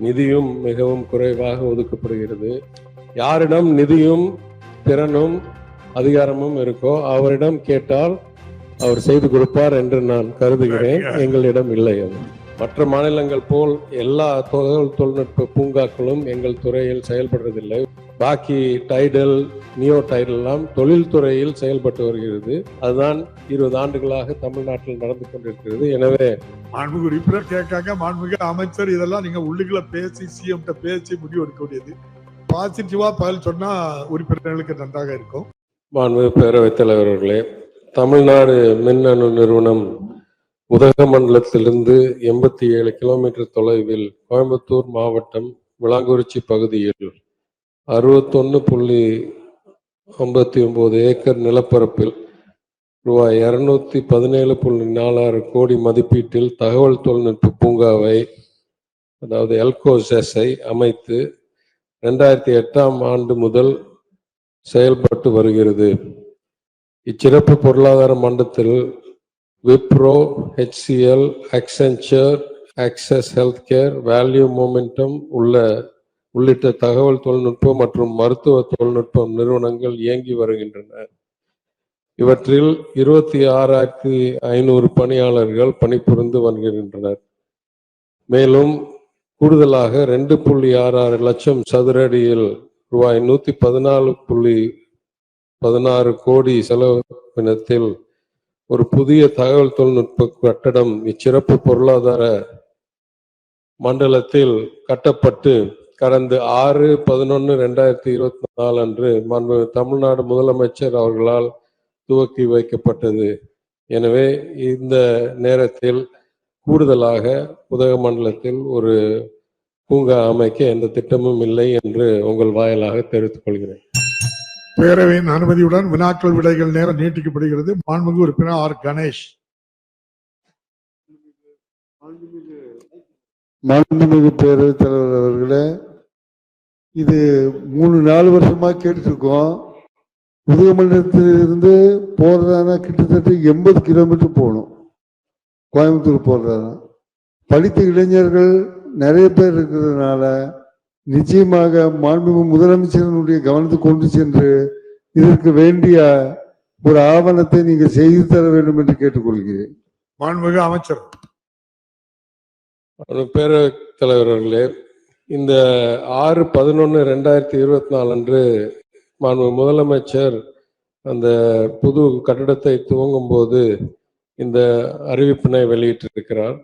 நிதியும் மிகவும் குறைவாக ஒதுக்கப்படுகிறது. யாரிடம் நிதியும் திறனும் அதிகாரமும் இருக்கோ அவரிடம் கேட்டால் அவர் செய்து கொடுப்பார் என்று நான் கருதுகிறேன். எங்களிடம் இல்லை. அது மற்ற மாநிலங்கள் போல் எல்லா தகவல் தொழில்நுட்ப பூங்காக்களும் எங்கள் துறையில் செயல்படுறதில்லை. பாக்கி டைடல், நியோ டைடல் எல்லாம் தொழில்துறையில் செயல்பட்டு வருகிறது. அதுதான் 20 ஆண்டுகளாக தமிழ்நாட்டில் நடந்து கொண்டிருக்கிறது. எனவே மாண்புமிகு உறுப்பினர் கேட்காங்க, மாண்புமிகு அமைச்சர் இதெல்லாம் நீங்க உள்ளுக்குள்ள பேசி சிஎம் பேசி முடிவு எடுக்க வேண்டியது. பாசிட்டிவா பதில் சொன்னா உறுப்பினர்களுக்கு நன்றாக இருக்கும். மாண்புமிகு பேரவைத் தலைவர் அவர்களே, தமிழ்நாடு மின்னணு நிறுவனம் உதகமண்டலத்திலிருந்து 87 கிலோமீட்டர் தொலைவில் கோயம்புத்தூர் மாவட்டம் விளாங்குறிச்சி பகுதியில் 61.59 ஏக்கர் நிலப்பரப்பில் ரூபாய் 217.46 கோடி மதிப்பீட்டில் தகவல் தொழில்நுட்ப பூங்காவை, அதாவது எல்கோசெஸை அமைத்து 2008ஆம் ஆண்டு முதல் செயல்பட்டு வருகிறது. இச்சிறப்பு பொருளாதார மண்டலத்தில் Wipro, HCL, Accenture, access health care, value momentum உள்ளிட்ட தகவல் தொழில்நுட்பம் மற்றும் மருத்துவ தொழில்நுட்பம் நிறுவனங்கள் இயங்கி வருகின்றன. இவற்றில் 26,500 பணியாளர்கள் பணிபுரிந்து வருகின்றனர். மேலும் கூடுதலாக 2.66 லட்சம் சதுர அடியில் ரூபாய் 114.16 கோடி செலவினத்தில் ஒரு புதிய தகவல் தொழில்நுட்ப கட்டடம் இச்சிறப்பு பொருளாதார மண்டலத்தில் கட்டப்பட்டு கடந்த 6/11/2024 அன்று தமிழ்நாடு முதலமைச்சர் அவர்களால் துவக்கி வைக்கப்பட்டது. எனவே இந்த நேரத்தில் கூடுதலாக உதகமண்டலத்தில் ஒரு பூங்கா அமைக்க எந்த திட்டமும் இல்லை என்று உங்கள் வாயிலாக தெரிவித்துக் கொள்கிறேன். பேரவையின் அனுமதியுடன் வினாக்கள் விடைகள் நேரம் நீட்டிக்கப்படுகிறது. மாண்புமிகு உறுப்பினர் ஆர் கணேஷ். மாண்புமிகு பேரவைத் தலைவர் அவர்களே, இது 3-4 வருஷமா கேட்டுருக்கோம். உதகமண்டலத்திலிருந்து போறதானா கிட்டத்தட்ட 80 கிலோமீட்டர் போகணும். கோயம்புத்தூர் போறதானா படித்த இளைஞர்கள் நிறைய பேர் இருக்கிறதுனால நிச்சயமாக மாண்புமிகு முதலமைச்சருடைய கவனத்துக்கு கொண்டு சென்று இதற்கு வேண்டிய ஒரு ஆவணத்தை நீங்கள் செய்து தர வேண்டும் என்று கேட்டுக்கொள்கிறேன். மாண்புமிகு அமைச்சர். பேரவைத் தலைவர்களே, இந்த 6/11/2024 அன்று மாண்புமிகு முதலமைச்சர் அந்த புது கட்டடத்தை துவங்கும் போது இந்த அறிவிப்பினை வெளியிட்டிருக்கிறார்.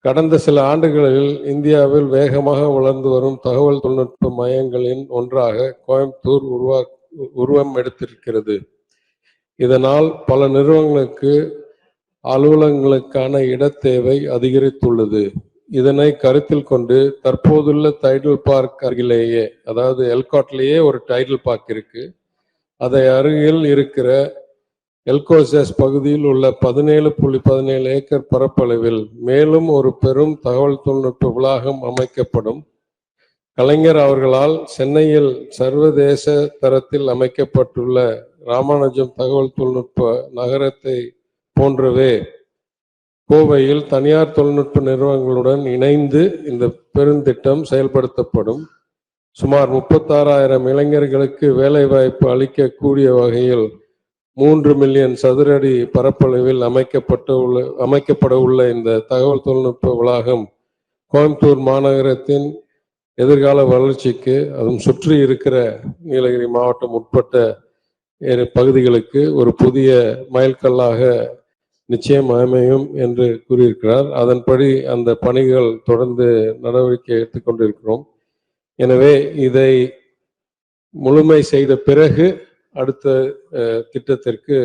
கடந்த சில ஆண்டுகளில் இந்தியாவில் வேகமாக வளர்ந்து வரும் தகவல் தொழில்நுட்ப மையங்களின் ஒன்றாக கோயம்புத்தூர் உருவம் எடுத்திருக்கிறது. இதனால் பல நிறுவனங்களுக்கு அலுவலகங்களுக்கான இடத்தேவை அதிகரித்துள்ளது. இதனை கருத்தில் கொண்டு தற்போதுள்ள டைடல் பார்க் அருகிலேயே, அதாவது எல்காட்லேயே ஒரு டைடல் பார்க் இருக்கு, அதை அருகில் இருக்கிற எல்கோசெஸ் பகுதியில் உள்ள 17.17 ஏக்கர் பரப்பளவில் மேலும் ஒரு பெரும் தகவல் தொழில்நுட்ப வளாகம் அமைக்கப்படும். கலைஞர் அவர்களால் சென்னையில் சர்வதேச தரத்தில் அமைக்கப்பட்டுள்ள ராமானுஜம் தகவல் தொழில்நுட்ப நகரத்தை போன்றவே கோவையில் தனியார் தொழில்நுட்ப நிறுவனங்களுடன் இணைந்து இந்த பெருந்திட்டம் செயல்படுத்தப்படும். சுமார் 36,000 இளைஞர்களுக்கு வேலைவாய்ப்பு அளிக்கக்கூடிய வகையில் 3 மில்லியன் சதுர அடி பரப்பளவில் அமைக்கப்பட உள்ள இந்த தகவல் தொழில்நுட்ப வளாகம் கோயம்புத்தூர் மாநகரத்தின் எதிர்கால வளர்ச்சிக்கு, அதுவும் சுற்றி இருக்கிற நீலகிரி மாவட்டம் உட்பட்ட பகுதிகளுக்கு ஒரு புதிய மைல்கல்லாக நிச்சயம் அமையும் என்று கூறியிருக்கிறார். அதன்படி அந்த பணிகள் தொடர்ந்து நடவடிக்கை எடுத்துக்கொண்டிருக்கிறோம். எனவே இதை முழுமை செய்த பிறகு அடுத்த திட்டத்திற்கு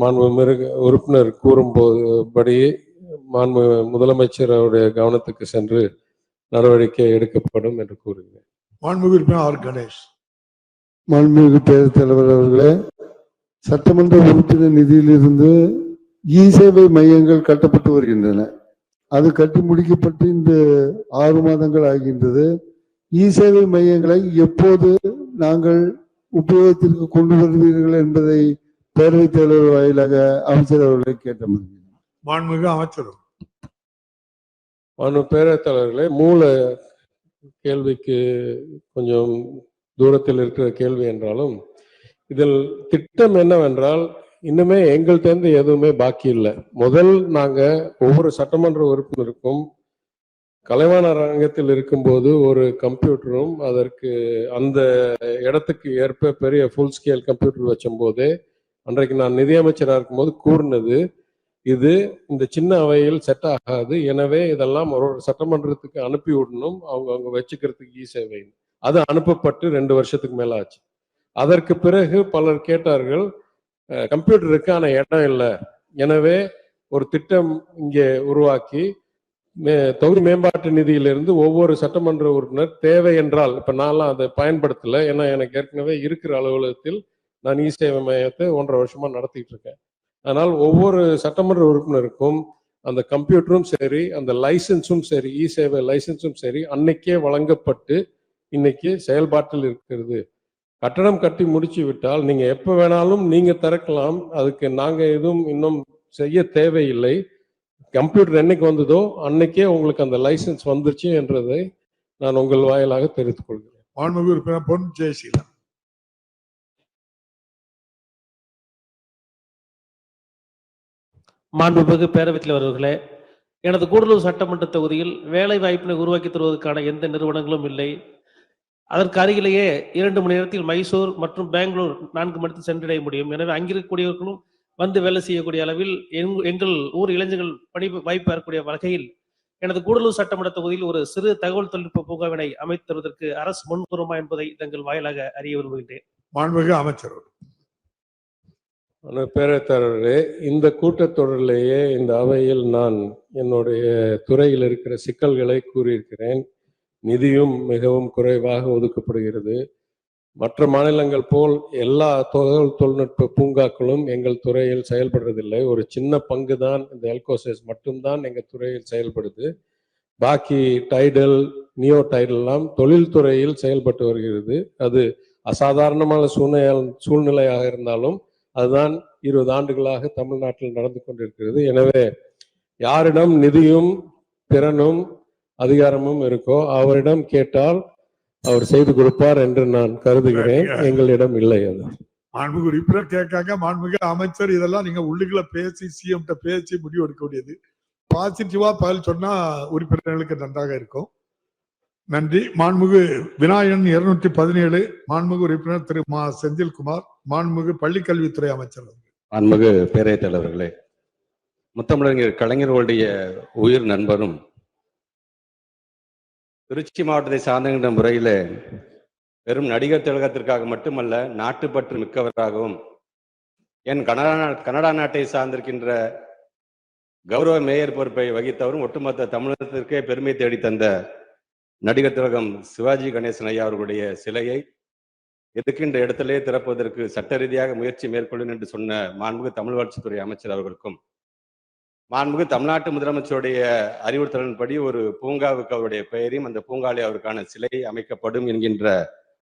மாண்புமிகு உறுப்பினர் கூறும்போது மாண்பு முதலமைச்சர் அவருடைய கவனத்துக்கு சென்று நடவடிக்கை எடுக்கப்படும் என்று கூறுகிறேன். மாண்புமிகு உறுப்பினர் ஆர் கணேஷ். மாண்புமிகு பேரவைத் தலைவர் அவர்களே, சட்டமன்ற உறுப்பினர் நிதியிலிருந்து இ-சேவை மையங்கள் கட்டப்பட்டு வருகின்றன. அது கட்டி முடிக்கப்பட்டு இந்த 6 மாதங்கள் ஆகின்றது. இ-சேவை மையங்களை எப்போது நாங்கள் உபயோகத்திற்கு கொண்டு வருவீர்கள் என்பதை பேரவைத் தலைவர் வாயிலாக அமைச்சர் அவர்களை கேட்ட முடியும். மாண்புமிகு அமைச்சர். பேரத்தலைவர்களே, மூல கேள்விக்கு கொஞ்சம் தூரத்தில் இருக்கிற கேள்வி என்றாலும் இதில் திட்டம் என்னவென்றால் இன்னுமே எங்கள்கிட்ட எதுவுமே பாக்கி இல்லை. முதல் நாங்க ஒவ்வொரு சட்டமன்ற உறுப்பினருக்கும் கலைவாணர் அரங்கத்தில் இருக்கும்போது ஒரு கம்ப்யூட்டரும் அதற்கு அந்த இடத்துக்கு ஏற்ப பெரிய ஃபுல் ஸ்கேல் கம்ப்யூட்டர் வச்சும் போதே அன்றைக்கு நான் நிதியமைச்சராக இருக்கும்போது கூறினது, இது இந்த சின்ன அவையில் செட் ஆகாது, எனவே இதெல்லாம் ஒரு சட்டமன்றத்துக்கு அனுப்பி விடணும், அவங்க வச்சுக்கிறதுக்கு சேவை. அது அனுப்பப்பட்டு 2 வருஷத்துக்கு மேல ஆச்சு. அதற்கு பிறகு பலர் கேட்டார்கள், கம்ப்யூட்டருக்கு ஆன இடம் இல்லை, எனவே ஒரு திட்டம் இங்கே உருவாக்கி தொகுதி மேம்பாட்டு நிதியிலிருந்து ஒவ்வொரு சட்டமன்ற உறுப்பினர் தேவை என்றால், இப்ப நான்லாம் அதை பயன்படுத்தல, ஏன்னா எனக்கு ஏற்கனவே இருக்கிற அலுவலகத்தில் நான் சேவை மையத்தை 1.5 வருஷமா நடத்திட்டு இருக்கேன். அதனால் ஒவ்வொரு சட்டமன்ற உறுப்பினருக்கும் அந்த கம்ப்யூட்டரும் சரி, அந்த லைசன்ஸும் சரி, சேவை லைசன்ஸும் சரி அன்னைக்கே வழங்கப்பட்டு இன்னைக்கு செயல்பாட்டில் இருக்கிறது. கட்டணம் கட்டி முடிச்சு விட்டால் நீங்க எப்ப வேணாலும் நீங்க திறக்கலாம், அதுக்கு நாங்க எதுவும் இன்னும் செய்ய தேவையில்லை. கம்ப்யூட்டர் என்னைக்கு வந்ததோ அன்னைக்கே உங்களுக்கு அந்த லைசன்ஸ் வந்துருச்சு என்றதை நான் உங்கள் வாயிலாக தெரிவித்துக் கொள்கிறேன். மாண்புமிகு உறுப்பினர் பொன் ஜெயசீலன். மாண்புமிகு பேரவைத் தலைவர் அவர்களே, எனது கூடலூர் சட்டமன்ற தொகுதியில் வேலை வாய்ப்பினை உருவாக்கி தருவதற்கான எந்த நிறுவனங்களும் இல்லை. அதற்கு அருகிலேயே 2 மணி நேரத்தில் மைசூர் மற்றும் பெங்களூர் 4 மணி நேரத்தில் சென்றடைய முடியும். எனவே அங்கிருக்கக்கூடியவர்களும் வந்து வேலை செய்யக்கூடிய அளவில் எங்கள் ஊர் இளைஞர்கள் பணி வாய்ப்பு பெறக்கூடிய வகையில் எனது கூடலூர் சட்டமன்ற தொகுதியில் ஒரு சிறு தகவல் தொழில்நுட்ப பூங்காவினை அமைத்து தருவதற்கு அரசு முன்வருமா என்பதை தங்கள் வாயிலாக அறிய விரும்புகின்றேன். மாண்புமிகு அமைச்சர். பேரத்தலைவர்களே, இந்த கூட்டத்தொடரிலேயே இந்த அவையில் நான் என்னுடைய துறையில் இருக்கிற சிக்கல்களை கூறியிருக்கிறேன். நிதியும் மிகவும் குறைவாக ஒதுக்கப்படுகிறது. மற்ற மாநிலங்கள் போல் எல்லா தகவல் தொழில்நுட்ப பூங்காக்களும் எங்கள் துறையில் செயல்படுறதில்லை. ஒரு சின்ன பங்கு தான் இந்த எல்கோசஸ் மட்டும்தான் எங்கள் துறையில் செயல்படுது. பாக்கி டைடல், நியோ டைடல்லாம் தொழில்துறையில் செயல்பட்டு வருகிறது. அது அசாதாரணமான சூழ்நிலையாக இருந்தாலும் அதுதான் 20 ஆண்டுகளாக தமிழ்நாட்டில் நடந்து கொண்டிருக்கிறது. எனவே யாரிடம் நிதியும் திறனும் அதிகாரமும் இருக்கோ அவரிடம் கேட்டால் அவர் செய்து கொடுப்பார் என்று நான் கருதுகிறேன். எங்களிடம் இல்லை. அது மாண்புமிகு உறுப்பினர் கேட்காங்க. மாண்புமிகு அமைச்சர் இதெல்லாம் நீங்க உள்ளுக்குள்ள பேசி சிஎம் பேசி முடிவு எடுக்கக்கூடியது. பாசிட்டிவா பதில் சொன்னா உறுப்பினர்களுக்கு நன்றாக இருக்கும். நன்றி. மாண்புமிகு விநாயகன் 217 மாண்புமிகு உறுப்பினர் திரு மா செந்தில்குமார், மாண்புமிகு பள்ளிக்கல்வித்துறை அமைச்சர். மாண்புமிகு பேரவைத் தலைவர்களே, முத்தமிழறிஞர் கலைஞர்களுடைய உயிர் நண்பரும் திருச்சி மாவட்டத்தை சார்ந்த முறையில வெறும் நடிகர் திலகத்திற்காக மட்டுமல்ல, நாட்டுப்பற்று மிக்கவராகவும் என் கனடா நாட்டை சார்ந்திருக்கின்ற கௌரவ மேயர் பொறுப்பை வகித்தவரும் ஒட்டுமொத்த தமிழகத்திற்கே பெருமை தேடி தந்த நடிகர் திலகம் சிவாஜி கணேசன் ஐயா அவர்களுடைய சிலையை இருக்கின்ற இடத்திலே திறப்பதற்கு சட்ட ரீதியாக முயற்சி மேற்கொள்ளும் என்று சொன்ன மாண்புமிகு தமிழ் வளர்ச்சித்துறை அமைச்சர் அவர்களுக்கும், மாண்புமிகு தமிழ்நாட்டு முதலமைச்சருடைய அறிவுறுத்தலின்படி ஒரு பூங்காவுக்கு அவருடைய பெயரையும் அந்த பூங்காலே அவருக்கான சிலை அமைக்கப்படும் என்கின்ற